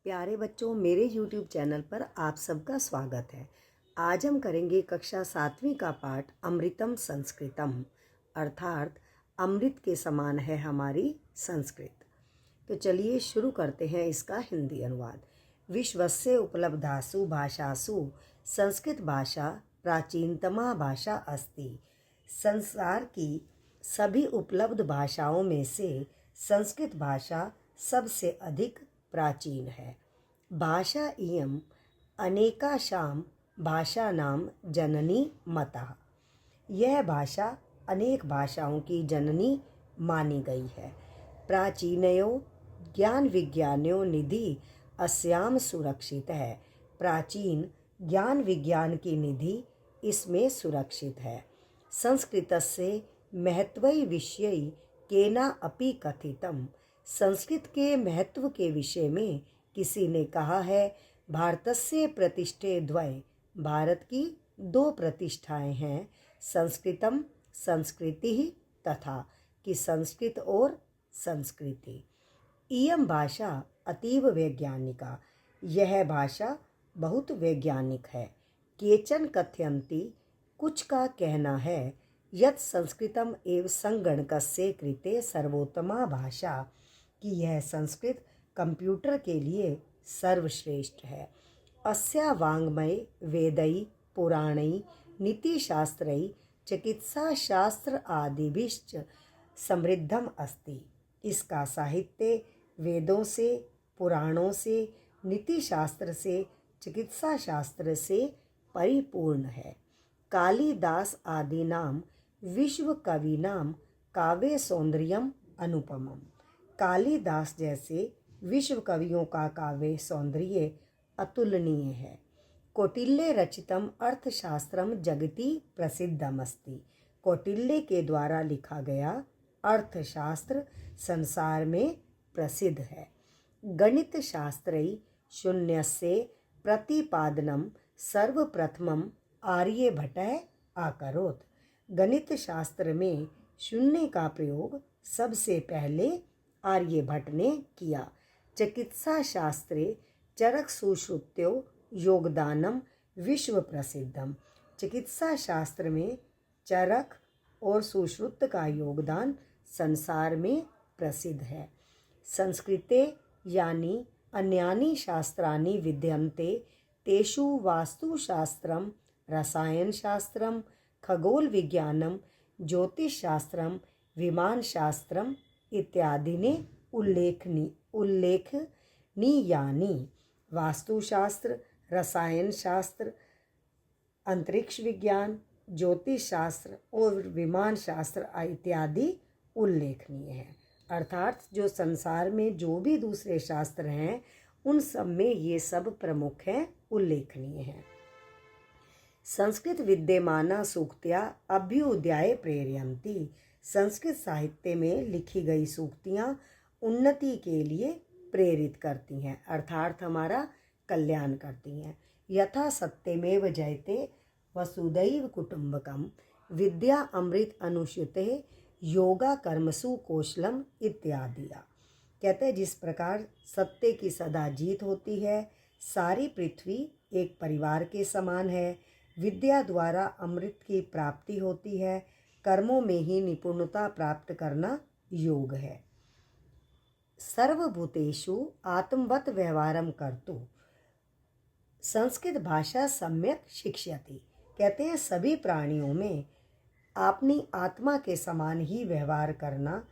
प्यारे बच्चों, मेरे YouTube चैनल पर आप सबका स्वागत है। आज हम करेंगे कक्षा 7वीं का पाठ अमृतम संस्कृतम, अर्थात अमृत के समान है हमारी संस्कृत। तो चलिए शुरू करते हैं इसका हिंदी अनुवाद। विश्वस्य उपलब्धासु भाषासु संस्कृत भाषा प्राचीनतमा भाषा अस्ति। संसार की सभी उपलब्ध भाषाओं में से संस्कृत भाषा सबसे अधिक प्राचीन है। भाषा इयम् अनेकाशां भाषाणां जननी मतः। यह भाषा अनेक भाषाओं की जननी मानी गई है। प्राचीनयो ज्ञान विज्ञानो निधि अस्याम सुरक्षित है। प्राचीन ज्ञान विज्ञान की निधि इसमें सुरक्षित है। संस्कृतस्य महत्वै विषयै केना अपि कथितम्। संस्कृत के महत्व के विषय में किसी ने कहा है, भारतस्य प्रतिष्ठे द्वय, भारत की दो प्रतिष्ठाएं हैं, संस्कृतम संस्कृति तथा, कि संस्कृत और संस्कृति। इयं भाषा अतीव वैज्ञानिका, यह भाषा बहुत वैज्ञानिक है। केचन कथयन्ति, कुछ का कहना है, यत् संस्कृतम एव संगणकस्य कृते सर्वोत्तमा भाषा, कि यह संस्कृत कंप्यूटर के लिए सर्वश्रेष्ठ है। अस्या वाङ्मय वेदै पुराणै नीतिशास्त्रै चिकित्साशास्त्र आदिभिश्च समृद्धम अस्ति। इसका साहित्य वेदों से, पुराणों से, नीतिशास्त्र से, चिकित्सा शास्त्र से परिपूर्ण है। कालिदास आदीनां विश्व कवीनां काव्य सौंदर्यम अनुपमम। कालिदास जैसे विश्व कवियों का काव्य सौंदर्य अतुलनीय है। कौटिल्य रचितम अर्थशास्त्रम जगति प्रसिद्धमस्ति। कौटिल्य के द्वारा लिखा गया अर्थशास्त्र संसार में प्रसिद्ध है। गणित शास्त्रै शून्यस्य प्रतिपादनम सर्वप्रथमम आर्यभट्टः अकरोत्। गणित शास्त्र में शून्य का प्रयोग सबसे पहले आर्यभट्ट ने किया। चिकित्सा शास्त्रे चरक सुश्रुत्यो योगदानम विश्व प्रसिद्धम। चिकित्सा शास्त्र में चरक और सुश्रुत का योगदान संसार में प्रसिद्ध है। संस्कृते यानी अन्यानि शास्त्राणि विद्यन्ते, तेषु वास्तुशास्त्रम, रसायनशास्त्रम, खगोल विज्ञानम, ज्योतिषशास्त्रम, विमानशास्त्रम इत्यादि ने उल्लेखनीयानि। वास्तुशास्त्र, रसायन शास्त्र, अंतरिक्ष विज्ञान, ज्योतिष शास्त्र और विमान शास्त्र इत्यादि उल्लेखनीय हैं। अर्थात जो संसार में जो भी दूसरे शास्त्र हैं, उन सब में ये सब प्रमुख हैं, उल्लेखनीय हैं। संस्कृत विद्यमाना सूक्त्या अभ्युदयाय प्रेरयन्ति। संस्कृत साहित्य में लिखी गई सूक्तियाँ उन्नति के लिए प्रेरित करती हैं, अर्थात हमारा कल्याण करती हैं। यथा सत्यमेव जयते वसुधैव कुटुम्बकम, विद्या अमृत अनुष्युते योगा कर्मसु कौशलम इत्यादि। कहते हैं, जिस प्रकार सत्य की सदा जीत होती है, सारी पृथ्वी एक परिवार के समान है। विद्या द्वारा अमृत की प्राप्ति होती है। कर्मों में ही निपुणता प्राप्त करना योग है। सर्वभूतेषु आत्मवत् व्यवहारं कर्तुं संस्कृत भाषा सम्यक शिक्षयति। कहते हैं, सभी प्राणियों में अपनी आत्मा के समान ही व्यवहार करना,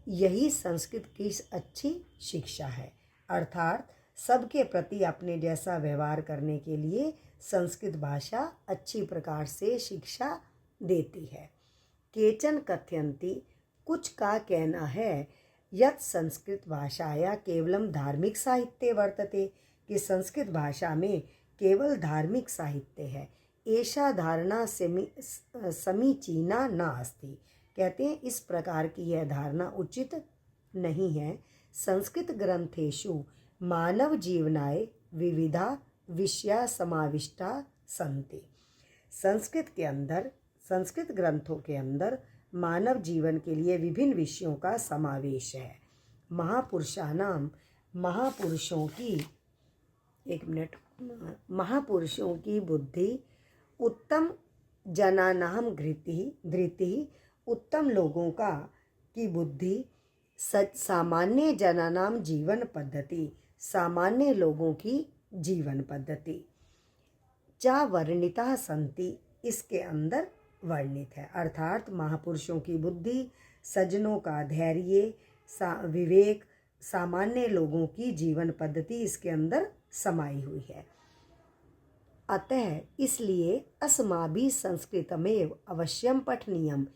यही संस्कृत की अच्छी शिक्षा है। अर्थात सबके प्रति अपने जैसा व्यवहार करने के लिए संस्कृत भाषा अच्छी प्रकार से शिक्षा देती है। केचन कथयन्ति, कुछ का कहना है, यत् संस्कृत भाषाया केवलम धार्मिक साहित्य वर्तते, कि संस्कृत भाषा में केवल धार्मिक साहित्य है। एषा धारणा समीचीना नास्ति। कहते हैं, इस प्रकार की यह धारणा उचित नहीं है। संस्कृत ग्रंथेषु मानव जीवनाय विविधा विषया समाविष्टा सन्ति। संस्कृत ग्रंथों के अंदर मानव जीवन के लिए विभिन्न विषयों का समावेश है। महापुरुषाणाम, महापुरुषों की एक मिनट। महापुरुषों की बुद्धि उत्तम जनानाम धृति, उत्तम लोगों की बुद्धि सामान्य जनानाम जीवन पद्धति, सामान्य लोगों की जीवन पद्धति। चा वर्णिता संति, इसके अंदर वर्णित है। अर्थात महापुरुषों की बुद्धि, सज्जनों का धैर्य, विवेक, सामान्य लोगों की जीवन पद्धति इसके अंदर समाई हुई है। अतः इसलिए अस्माभि संस्कृतमेव अवश्यम पठनीयम,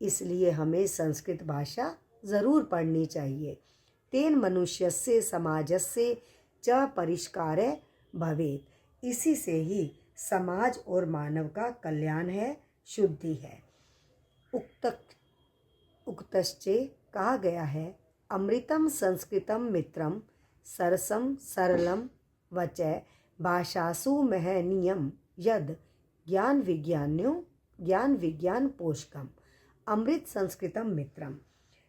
इसलिए हमें संस्कृत भाषा ज़रूर पढ़नी चाहिए। तेन मनुष्यस्य समाजस्य च परिष्कारे भवेत्, इसी से ही समाज और मानव का कल्याण है, शुद्धि है। उक्तश्चे कहा गया है, अमृतम संस्कृतम मित्रम सरसम सरलम वचय भाषासु महनीयम यद ज्ञान विज्ञान पोषकम। अमृत संस्कृतम मित्रम,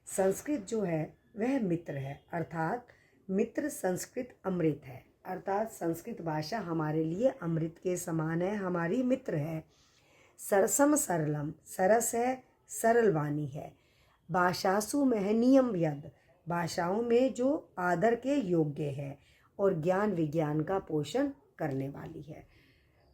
संस्कृत जो है वह मित्र है, अर्थात मित्र संस्कृत अमृत है, अर्थात संस्कृत भाषा हमारे लिए अमृत के समान है, हमारी मित्र है। सरसम सरलम, सरस है, सरल वाणी है। भाषासु महनीयम यद, भाषाओं में जो आदर के योग्य है, और ज्ञान विज्ञान का पोषण करने वाली है।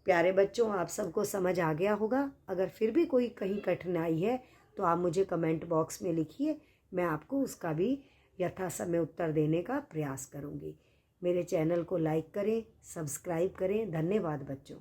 प्यारे बच्चों, आप सबको समझ आ गया होगा। अगर फिर भी कोई कहीं कठिनाई है तो आप मुझे कमेंट बॉक्स में लिखिए, मैं आपको उसका भी यथासमय उत्तर देने का प्रयास करूंगी। मेरे चैनल को लाइक करें, सब्सक्राइब करें। धन्यवाद बच्चों।